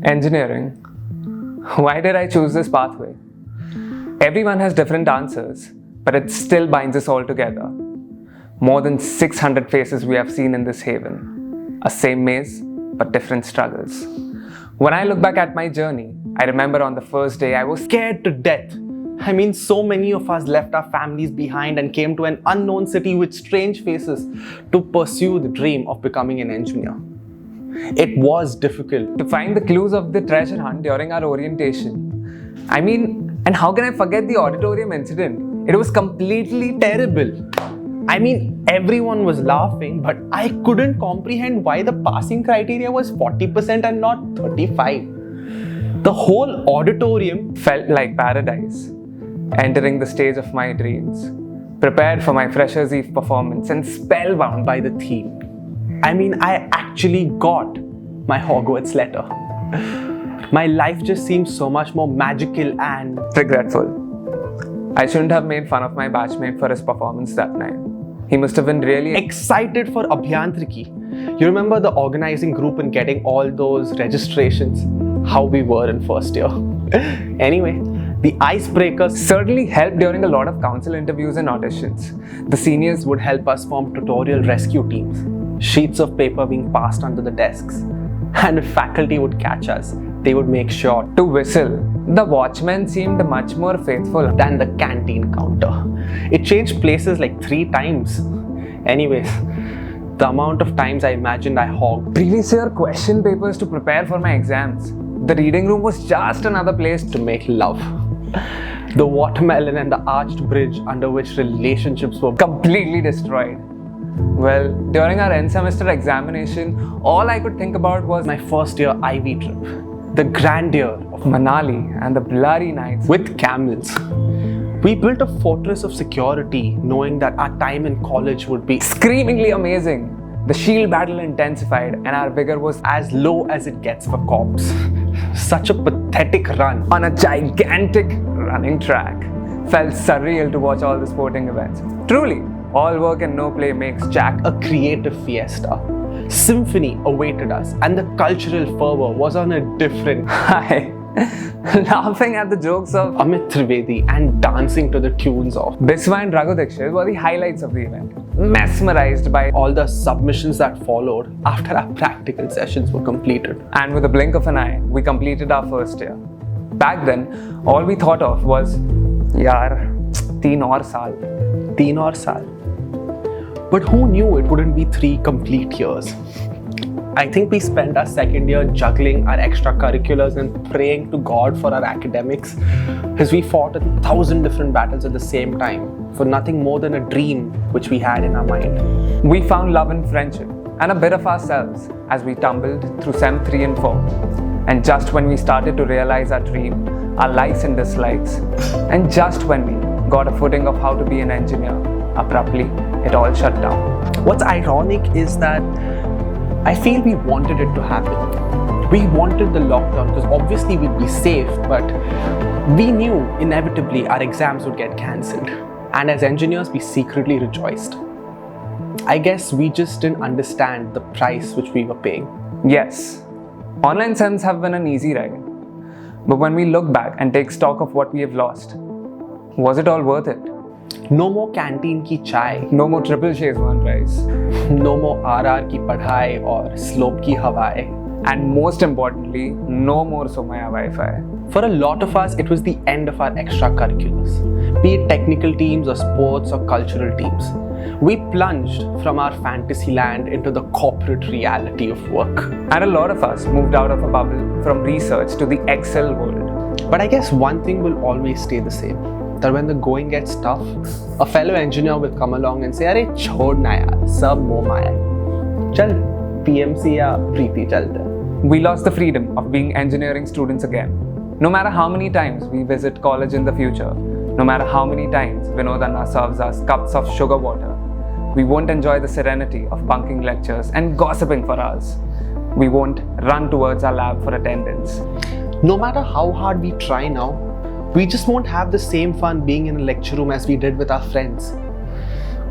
Engineering. Why did I choose this pathway? Everyone has different answers, but it still binds us all together. More than 600 faces we have seen in this haven. A same maze, but different struggles. When I look back at my journey, I remember on the first day I was Scared to death. I mean, so many of us left our families behind and came to an unknown city with strange faces to pursue the dream of becoming an engineer. It was difficult. to find the clues of the treasure hunt during our orientation. And how can I forget the auditorium incident? It was completely Terrible. I mean, everyone was laughing, but I couldn't comprehend why the passing criteria was 40% and not 35. The whole auditorium felt like paradise. Entering the stage of my dreams, prepared for my Freshers' Eve performance and spellbound by by the theme. I mean, I actually got my Hogwarts letter. My life just seems so much more magical and regretful. I shouldn't have made fun of my batchmate for his performance that night. He must have been really excited for Abhyantriki. You remember the organizing group and getting all those registrations? How we were in first year. Anyway, the icebreakers certainly helped during a lot of council interviews and auditions. The seniors would help us form tutorial rescue teams. Sheets of paper being passed under the desks. And if faculty would catch us, they would make sure to whistle. The watchman seemed much more faithful than the canteen counter. It changed places like 3 times. Anyways, the amount of times I imagined I hogged previous year question papers to prepare for my exams. The reading room was just another place to make love. The watermelon and the arched bridge under which relationships were completely destroyed. Well, during our end semester examination, all I could think about was my first year Ivy trip. The grandeur of Manali and the blurry nights with camels. We built a fortress of security knowing that our time in college would be screamingly amazing. The shield battle intensified and our vigor was as low as it gets for cops. Such a pathetic run on a gigantic running track. Felt surreal to watch all the sporting events. Truly, all work and no play makes Jack a creative fiesta. Symphony awaited us and the cultural fervor was on a different high. Laughing at the jokes of Amit Trivedi and dancing to the tunes of Biswa and Raghu Dixit were the highlights of the event. Mesmerized by all the submissions that followed after our practical sessions were completed. And with a blink of an eye, we completed our first year. Back then, all we thought of was, yaar, 3 aur saal. 3 aur saal. But who knew it wouldn't be 3 complete years? I think we spent our second year juggling our extracurriculars and praying to God for our academics as we fought 1,000 different battles at the same time for nothing more than a dream which we had in our mind. We found love and friendship and a bit of ourselves as we tumbled through Sem 3 and 4. And just when we started to realize our dream, our likes and dislikes, and just when we got a footing of how to be an engineer, abruptly, it all shut down. What's ironic is that I feel we wanted it to happen. We wanted the lockdown because obviously we'd be safe, but we knew inevitably our exams would get cancelled. And as engineers, we secretly rejoiced. I guess we just didn't understand the price which we were paying. Yes, online sems have been an easy ride. But when we look back and take stock of what we have lost, was it all worth it? No more canteen ki chai. No more triple Shezwan rice. No more RR ki padhai or slope ki hawai. And most importantly, no more Somaya Wi-Fi. For a lot of us, it was the end of our extracurriculars. Be it technical teams or sports or cultural teams. We plunged from our fantasy land into the corporate reality of work. And a lot of us moved out of a bubble from research to the Excel world. But I guess one thing will always stay the same. That when the going gets tough, a fellow engineer will come along and say, "Arey, chhod na yaar, sab moh maya. Chal, PMC ya Preeti chalte." We lost the freedom of being engineering students again. No matter how many times we visit college in the future, no matter how many times Vinod Anna serves us cups of sugar water, we won't enjoy the serenity of bunking lectures and gossiping for hours. We won't run towards our lab for attendance. No matter how hard we try now, we just won't have the same fun being in a lecture room as we did with our friends.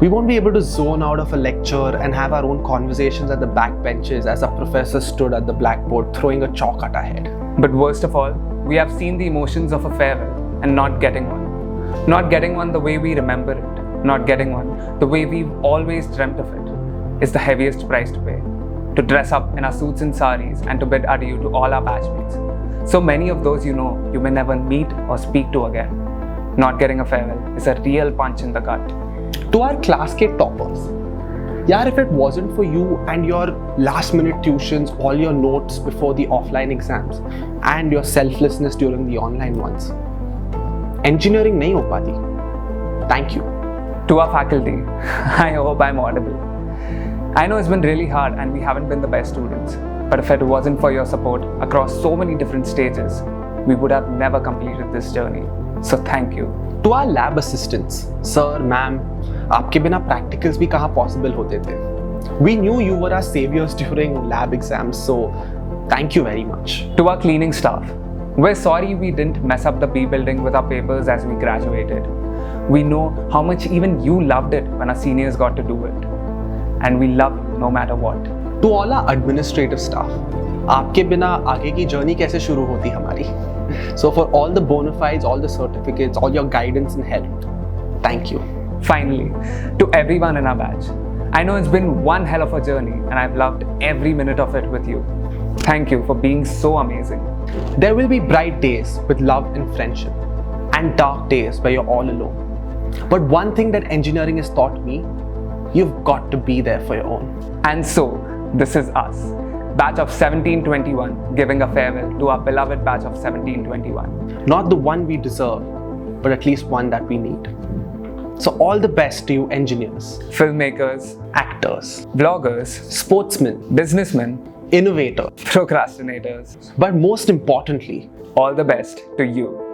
We won't be able to zone out of a lecture and have our own conversations at the back benches as our professor stood at the blackboard throwing a chalk at our head. But worst of all, we have seen the emotions of a farewell and not getting one. Not getting one the way we remember it, not getting one the way we've always dreamt of it, is the heaviest price to pay. To dress up in our suits and saris and to bid adieu to all our batchmates. So many of those you know you may never meet or speak to again. Not getting a farewell is a real punch in the gut. To our class K toppers, yaar, if it wasn't for you and your last minute tuitions, all your notes before the offline exams, and your selflessness during the online ones, engineering nahi ho pati. Thank you. To our faculty, I hope I'm audible. I know it's been really hard and we haven't been the best students, but if it wasn't for your support across so many different stages, we would have never completed this journey. So thank you. To our lab assistants, sir, ma'am, आपके बिना practicals भी कहाँ possible होते थे. We knew you were our saviors during lab exams, so thank you very much. To our cleaning staff, we're sorry we didn't mess up the B building with our papers as we graduated. We know how much even you loved it when our seniors got to do it. And we love you no matter what. To all our administrative staff, आपके बिना आगे की journey कैसे शुरू होती हमारी? So for all the bona fides, all the certificates, all your guidance and help, thank you. Finally, to everyone in our batch, I know it's been one hell of a journey and I've loved every minute of it with you. Thank you for being so amazing. There will be bright days with love and friendship, and dark days where you're all alone. But one thing that engineering has taught me, you've got to be there for your own. And so, this is us, batch of 1721, giving a farewell to our beloved batch of 1721. Not the one we deserve, but at least one that we need. So all the best to you engineers, Filmmakers, actors, vloggers, sportsmen, businessmen, innovators, procrastinators, but most importantly, all the best to you.